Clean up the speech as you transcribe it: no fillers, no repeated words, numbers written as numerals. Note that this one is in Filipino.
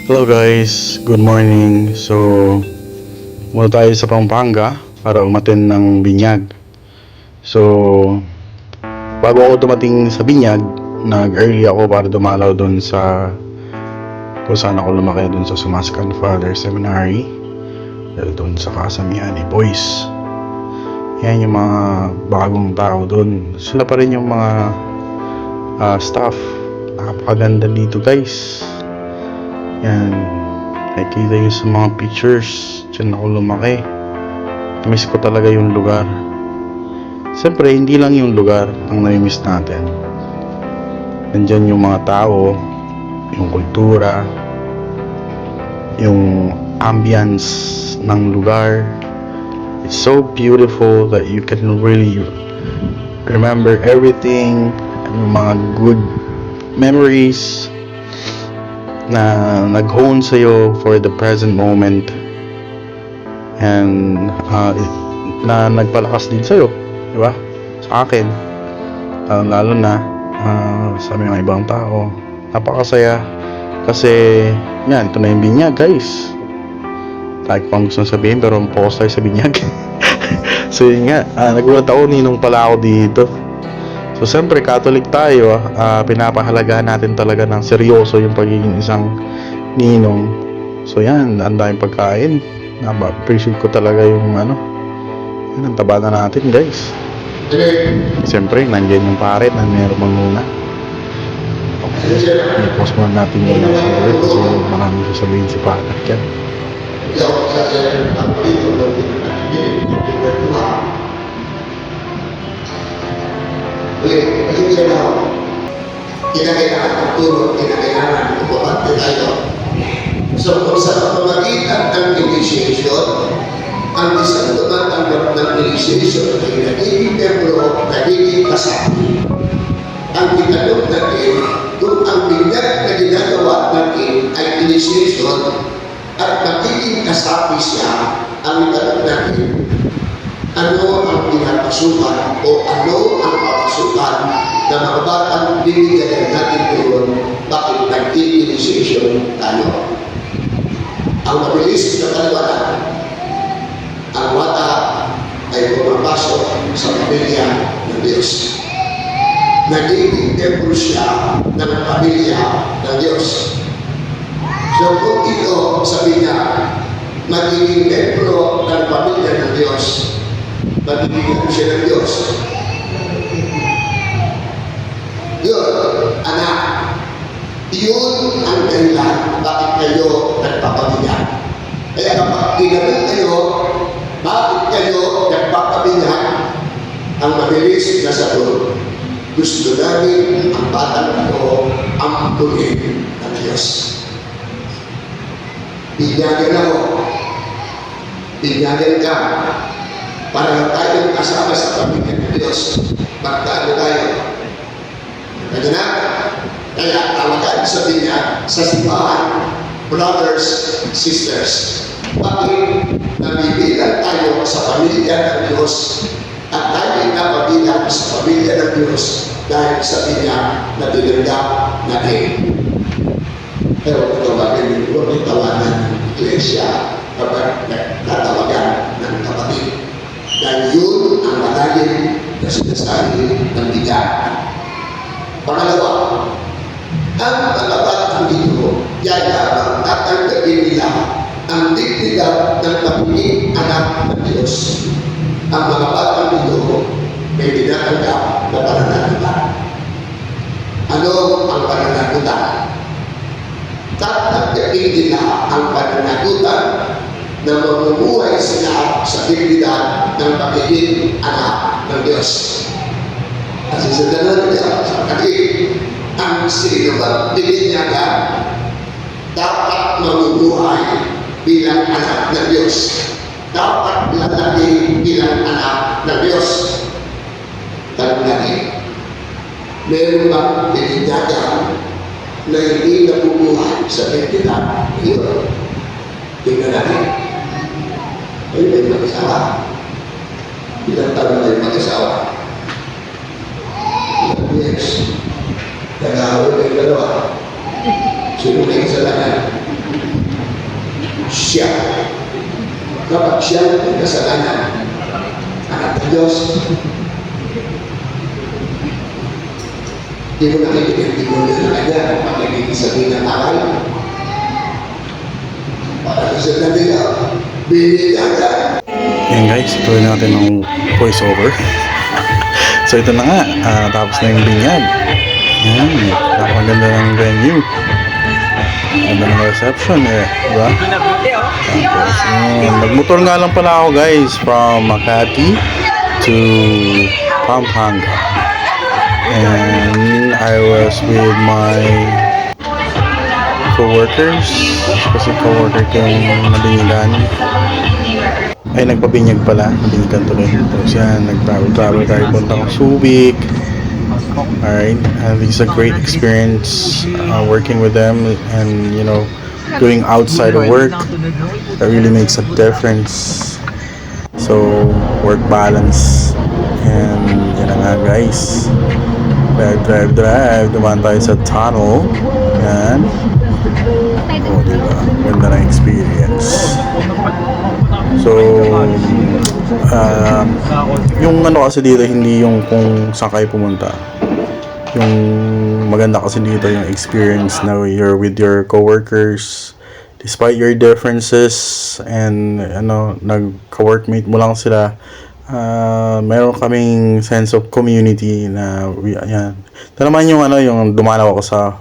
Hello guys, good morning. So, muna tayo sa Pampanga para umattend ng binyag. So, bago ako dumating sa binyag, nag-early ako para dumalaw doon sa kung saan ako lumaki, doon sa Sumascan Father Seminary, doon sa Kasamihan ni Boys. Yan yung mga bagong tao doon. Sila pa rin yung mga staff. Napakaganda dito guys. Yan, nakikita nyo sa mga pictures. Diyan ako lumaki. Miss ko talaga yung lugar. Siyempre, hindi lang yung lugar ang nami-miss natin. Nandyan yung mga tao, yung kultura, yung ambience ng lugar. It's so beautiful that you can really remember everything, yung mga good memories na nag-hone sa'yo for the present moment, and na nagpalakas din sa'yo, di ba? Sa akin, lalo na sa mga ibang tao, napakasaya kasi yan, ito na yung binyag guys. Like pang gusto sabihin pero focus tayo sa binyag. So yun nga, nagulat ako, ninong pala ako dito. So siyempre Catholic tayo, pinapahalagahan natin talaga ng seryoso yung pagiging isang ninong. So yan, ang daming pagkain. Appreciate ko talaga yung yan, ang taba na natin guys. Siyempre, nandiyan yung pare na meron manguna. Okay, i-post muna natin yung favorite kasi maraming sasabihin si pare yan. Pasensya na ako. Kinakailangan ng turo, kinakailangan ng bumati tayo. So, kung sa pamagitan ng initiation, ang isang tumatanggap ng initiation ay nagiging membro, nagiging kasabi. Ang itanong natin, kung ang binyag na ginagawa natin ay initiation at nagiging kasabi siya, ang itanong natin, ano ang pinapasukan o ano ang papasukan na mga batang bibigyan natin ngayon, bakit nag-initiation tayo? Ang mabilis na kaliwanag, ang bata ay pumapasok sa pamilya ng Diyos. Nagiging membro siya ng pamilya ng Diyos. So kung ito sabi niya, magiging membro ng pamilya ng Diyos, magiging siya ng Diyos. Yun, anak. Yun ang dahilan bakit kayo nagpapabigyan. Kaya kapag tinanong kayo, bakit kayo nagpapabigyan, ang mabilis na sagot, gusto namin ang batang ito ang tuloy ng Diyos. Binyagan ako. Binyagan ka. Para tayo kasama sa pamilya ng Diyos. Magtago tayo. Kaya na, kaya tawagan sa binyag, sa simbahan, brothers, sisters. Bakit nabibilang tayo sa pamilya ng Diyos at tayo napabilang sa pamilya ng Diyos dahil sa binyag na tinanggap natin. Pero tawagan yung tawagan ng iglesia kapag natawagan ng kapatid. Dahil yun ang malalim na sinasabi ng bigat. Pangalawa, ang mga batang dito, yayabang tatanggapin nila ang dignidad ng pagiging anak ng Diyos. Ang mga batang dito may tinatanggap na pananagutan. Ano ang pananagutan? Tatanggapin nila ang pananagutan na mamumuhay sila sa dignidad ng pagiging anak ng Diyos. Kasi sa dalawang niya, sa kapatid, ang sinubang bininyagan dapat mamumuhay bilang anak ng Diyos. Dapat lalaki bilang anak ng Diyos. Tanong natin, meron bang bininyagan na hindi nabubuhay sa dignidad? Ito, tingnan natin. Ay, may mag-asawa. Ilang taon na yung mag-asawa? Ilang years? Nag-aaway kayo dalawa. Sino may kasalanan? Siya. Kapag siya ay kasalanan, anak ng Diyos, di mo nakikipagpigulo na kanya ang pagiging sabihin ng aral. Para sa kanila, binigyan. Yan guys, tuloy natin ng voice over. So ito na nga, tapos na yung binyag. Yan, napakaganda ng venue. Ganda ng reception eh, diba? Tapos, nagmotor nga lang pala ako guys from Makati to Pampanga. And I was with my co-workers kasi co-worker ko yung nabinyagan. Ay, nagpabinyag pala. Nabinyagan tuloy. Tapos yan, nag-travel tayo puntang Subic. Alright, and it's a great experience working with them and, you know, doing outside of work. That really makes a difference. So, work balance. And, yun na nga guys. Drive. Dumaan tayo sa tunnel. Yan. O, diba? Ganda na experience. So, yung ano kasi dito, hindi yung kung saan kayo pumunta. Yung maganda kasi dito yung experience na you're with your coworkers despite your differences and ano, nag-coworkmate mo lang sila. Meron kaming sense of community na yan. Ito naman yung ano, yung dumalaw ako sa